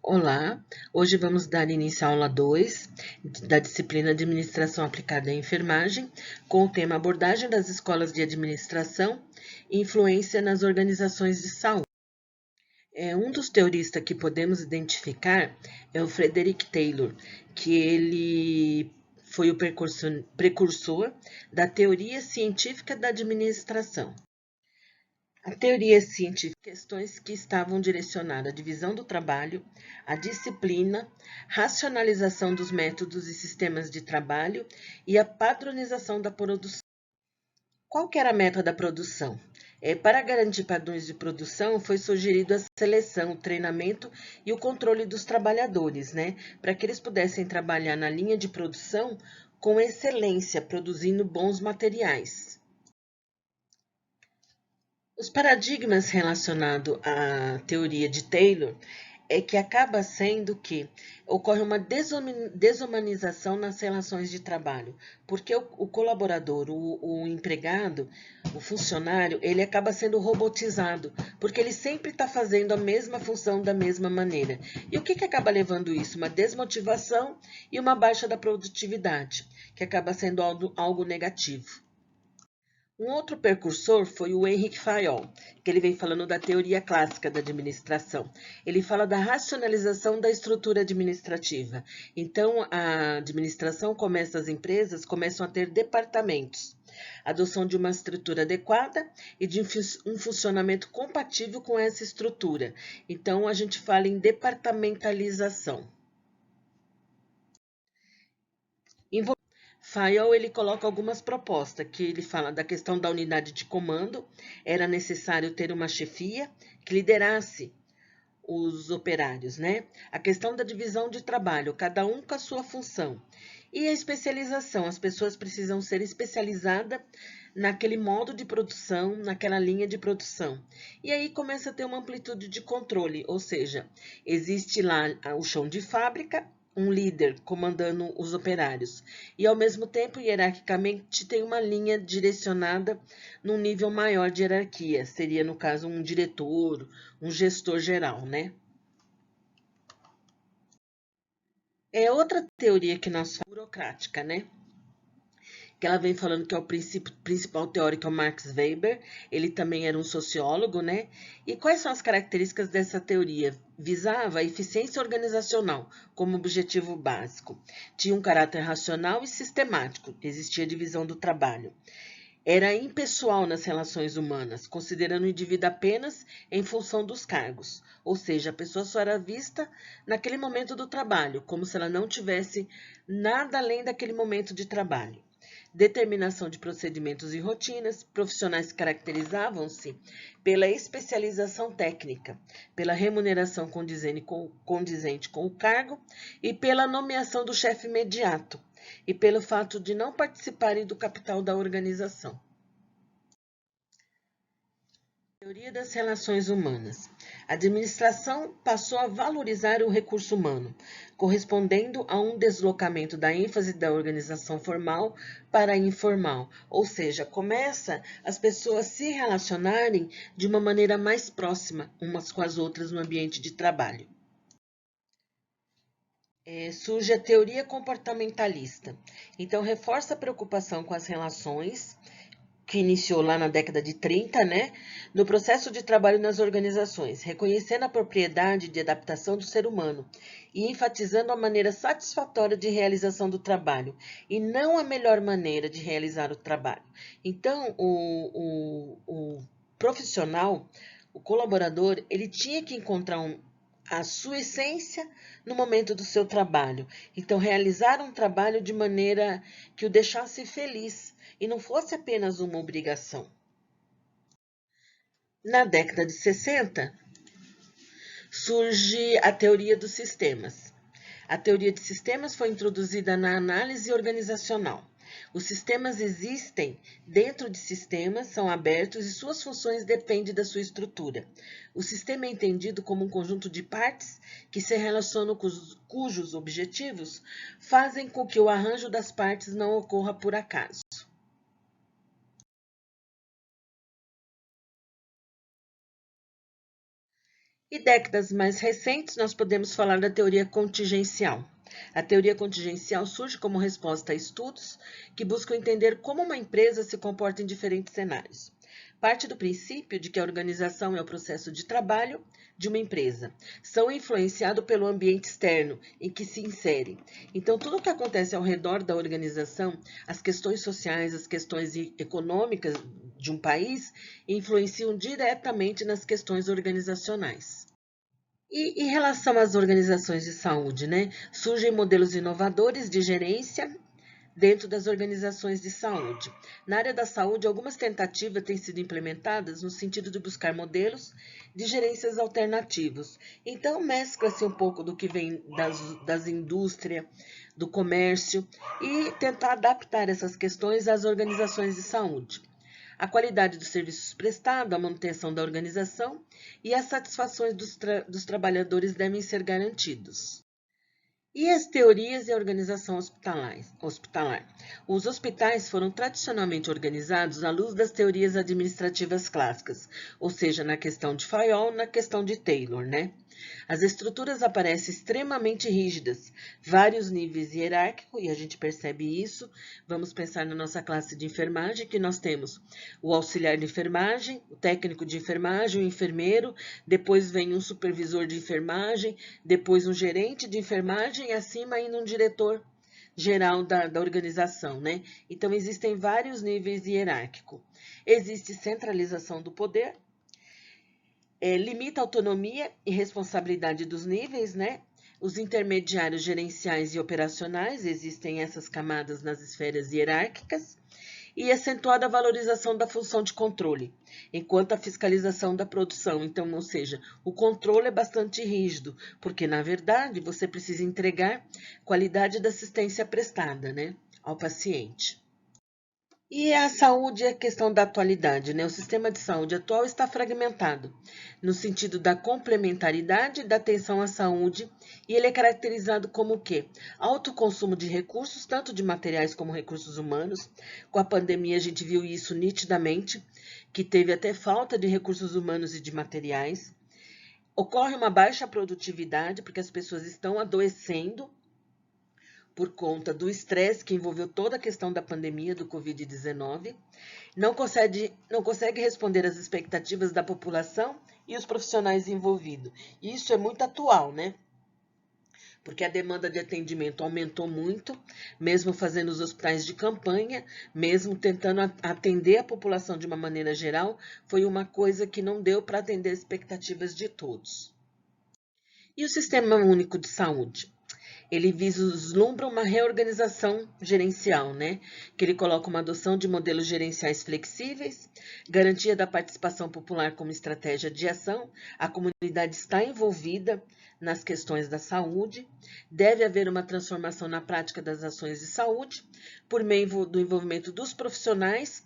Olá, hoje vamos dar início à aula 2 da disciplina Administração Aplicada à Enfermagem, com o tema Abordagem das Escolas de Administração e Influência nas Organizações de Saúde. Um dos teoristas que podemos identificar é o Frederick Taylor, que ele foi o precursor da teoria científica da administração. A teoria científica, questões que estavam direcionadas à divisão do trabalho, à disciplina, racionalização dos métodos e sistemas de trabalho e a padronização da produção. Qual que era a meta da produção? Para garantir padrões de produção, foi sugerido a seleção, o treinamento e o controle dos trabalhadores, para que eles pudessem trabalhar na linha de produção com excelência, produzindo bons materiais. Os paradigmas relacionados à teoria de Taylor é que acaba sendo que ocorre uma desumanização nas relações de trabalho, porque o colaborador, o empregado, o funcionário, ele acaba sendo robotizado, porque ele sempre está fazendo a mesma função da mesma maneira. E o que acaba levando isso? Uma desmotivação e uma baixa da produtividade, que acaba sendo algo negativo. Um outro precursor foi o Henrik Fayol, que ele vem falando da teoria clássica da administração. Ele fala da racionalização da estrutura administrativa. Então, a administração as empresas começam a ter departamentos, adoção de uma estrutura adequada e de um funcionamento compatível com essa estrutura. Então, a gente fala em departamentalização. Fayol ele coloca algumas propostas, que ele fala da questão da unidade de comando, era necessário ter uma chefia que liderasse os operários, A questão da divisão de trabalho, cada um com a sua função. E a especialização, as pessoas precisam ser especializadas naquele modo de produção, naquela linha de produção. E aí começa a ter uma amplitude de controle, ou seja, existe lá o chão de fábrica, um líder comandando os operários. E, ao mesmo tempo, hierarquicamente, tem uma linha direcionada num nível maior de hierarquia. Seria, no caso, um diretor, um gestor geral, É outra teoria que nós falamos, burocrática, Que ela vem falando que é o principal teórico é o Max Weber, ele também era um sociólogo, E quais são as características dessa teoria? Visava a eficiência organizacional como objetivo básico. Tinha um caráter racional e sistemático, existia divisão do trabalho. Era impessoal nas relações humanas, considerando o indivíduo apenas em função dos cargos, ou seja, a pessoa só era vista naquele momento do trabalho, como se ela não tivesse nada além daquele momento de trabalho. Determinação de procedimentos e rotinas, profissionais caracterizavam-se pela especialização técnica, pela remuneração condizente com o cargo e pela nomeação do chefe imediato, e pelo fato de não participarem do capital da organização. Teoria das relações humanas. A administração passou a valorizar o recurso humano, correspondendo a um deslocamento da ênfase da organização formal para a informal, ou seja, começa as pessoas se relacionarem de uma maneira mais próxima umas com as outras no ambiente de trabalho. Surge a teoria comportamentalista. Então, reforça a preocupação com as relações, que iniciou lá na década de 30, no processo de trabalho nas organizações, reconhecendo a propriedade de adaptação do ser humano e enfatizando a maneira satisfatória de realização do trabalho e não a melhor maneira de realizar o trabalho. Então, o profissional, o colaborador, ele tinha que encontrar a sua essência no momento do seu trabalho. Então, realizar um trabalho de maneira que o deixasse feliz e não fosse apenas uma obrigação. Na década de 60, surge a teoria dos sistemas. A teoria de sistemas foi introduzida na análise organizacional. Os sistemas existem dentro de sistemas, são abertos e suas funções dependem da sua estrutura. O sistema é entendido como um conjunto de partes que se relacionam cujos objetivos fazem com que o arranjo das partes não ocorra por acaso. E décadas mais recentes, nós podemos falar da teoria contingencial. A teoria contingencial surge como resposta a estudos que buscam entender como uma empresa se comporta em diferentes cenários. Parte do princípio de que a organização é o processo de trabalho de uma empresa. São influenciados pelo ambiente externo em que se insere. Então, tudo o que acontece ao redor da organização, as questões sociais, as questões econômicas de um país, influenciam diretamente nas questões organizacionais. E em relação às organizações de saúde, né? Surgem modelos inovadores de gerência dentro das organizações de saúde. Na área da saúde, algumas tentativas têm sido implementadas no sentido de buscar modelos de gerências alternativos. Então, mescla-se um pouco do que vem das indústrias, do comércio, e tentar adaptar essas questões às organizações de saúde. A qualidade dos serviços prestados, a manutenção da organização e as satisfações dos trabalhadores devem ser garantidos. E as teorias e a organização hospitalar? Os hospitais foram tradicionalmente organizados à luz das teorias administrativas clássicas, ou seja, na questão de Fayol, na questão de Taylor, né? As estruturas aparecem extremamente rígidas, vários níveis hierárquicos, e a gente percebe isso. Vamos pensar na nossa classe de enfermagem, que nós temos o auxiliar de enfermagem, o técnico de enfermagem, o enfermeiro, depois vem um supervisor de enfermagem, depois um gerente de enfermagem e acima ainda um diretor geral da organização, né? Então, existem vários níveis hierárquicos. Existe centralização do poder, limita a autonomia e responsabilidade dos níveis, né? Os intermediários gerenciais e operacionais, existem essas camadas nas esferas hierárquicas, e acentuada a valorização da função de controle, enquanto a fiscalização da produção. Então, ou seja, o controle é bastante rígido, porque, na verdade, você precisa entregar qualidade da assistência prestada, né, ao paciente. E a saúde é a questão da atualidade, né? O sistema de saúde atual está fragmentado, no sentido da complementaridade da atenção à saúde, e ele é caracterizado como o quê? Alto consumo de recursos, tanto de materiais como recursos humanos. Com a pandemia a gente viu isso nitidamente, que teve até falta de recursos humanos e de materiais. Ocorre uma baixa produtividade, porque as pessoas estão adoecendo por conta do estresse que envolveu toda a questão da pandemia do Covid-19, não consegue responder às expectativas da população e os profissionais envolvidos. Isso é muito atual, né? Porque a demanda de atendimento aumentou muito, mesmo fazendo os hospitais de campanha, mesmo tentando atender a população de uma maneira geral, foi uma coisa que não deu para atender as expectativas de todos. E o Sistema Único de Saúde? Ele vislumbra uma reorganização gerencial, né? Que ele coloca uma adoção de modelos gerenciais flexíveis, garantia da participação popular como estratégia de ação, a comunidade está envolvida nas questões da saúde, deve haver uma transformação na prática das ações de saúde, por meio do envolvimento dos profissionais,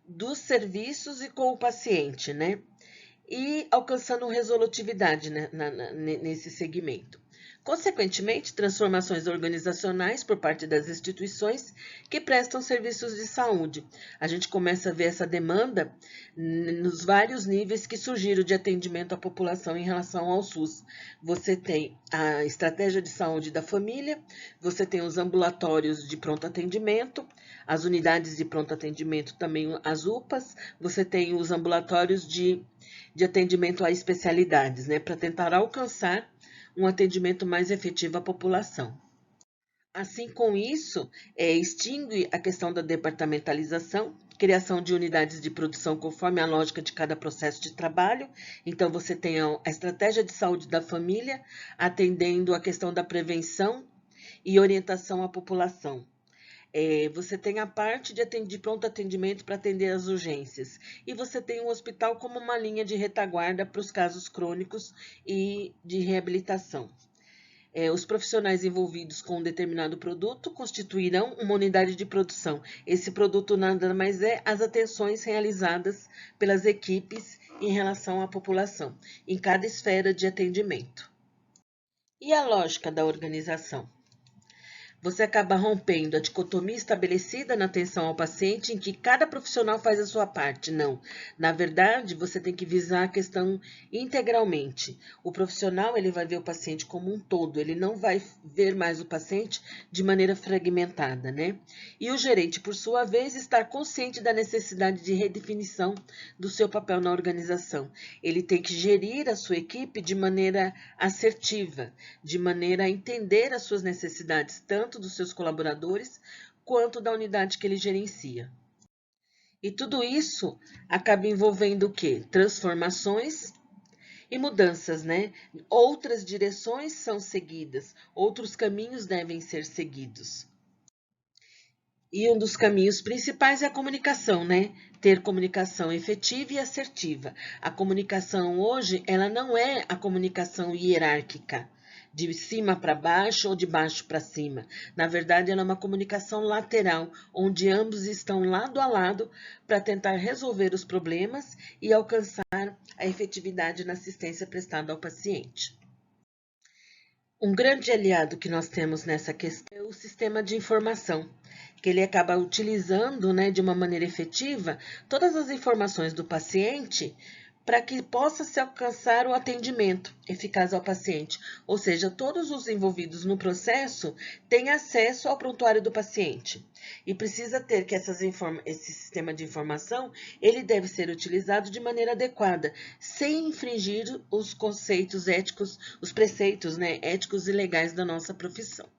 dos serviços e com o paciente, né? E alcançando resolutividade, né, nesse segmento. Consequentemente, transformações organizacionais por parte das instituições que prestam serviços de saúde. A gente começa a ver essa demanda nos vários níveis que surgiram de atendimento à população em relação ao SUS. Você tem a estratégia de saúde da família, você tem os ambulatórios de pronto atendimento, as unidades de pronto atendimento, também as UPAs, você tem os ambulatórios de atendimento a especialidades, né, para tentar alcançar um atendimento mais efetivo à população. Assim, com isso, extingue a questão da departamentalização, criação de unidades de produção conforme a lógica de cada processo de trabalho. Então, você tem a estratégia de saúde da família, atendendo a questão da prevenção e orientação à população. Você tem a parte de pronto atendimento para atender as urgências. E você tem o hospital como uma linha de retaguarda para os casos crônicos e de reabilitação. Os profissionais envolvidos com um determinado produto constituirão uma unidade de produção. Esse produto nada mais é as atenções realizadas pelas equipes em relação à população, em cada esfera de atendimento. E a lógica da organização? Você acaba rompendo a dicotomia estabelecida na atenção ao paciente em que cada profissional faz a sua parte. Não. Na verdade, você tem que visar a questão integralmente. O profissional, ele vai ver o paciente como um todo, ele não vai ver mais o paciente de maneira fragmentada, né? E o gerente, por sua vez, está consciente da necessidade de redefinição do seu papel na organização. Ele tem que gerir a sua equipe de maneira assertiva, de maneira a entender as suas necessidades, tanto dos seus colaboradores quanto da unidade que ele gerencia. E tudo isso acaba envolvendo o quê? Transformações e mudanças, né? Outras direções são seguidas, outros caminhos devem ser seguidos. E um dos caminhos principais é a comunicação, né? Ter comunicação efetiva e assertiva. A comunicação hoje, ela não é a comunicação hierárquica, de cima para baixo ou de baixo para cima. Na verdade, ela é uma comunicação lateral, onde ambos estão lado a lado para tentar resolver os problemas e alcançar a efetividade na assistência prestada ao paciente. Um grande aliado que nós temos nessa questão é o sistema de informação, que ele acaba utilizando, né, de uma maneira efetiva todas as informações do paciente para que possa se alcançar o atendimento eficaz ao paciente. Ou seja, todos os envolvidos no processo têm acesso ao prontuário do paciente. E precisa ter que esse sistema de informação, ele deve ser utilizado de maneira adequada, sem infringir os conceitos éticos, os preceitos, né, éticos e legais da nossa profissão.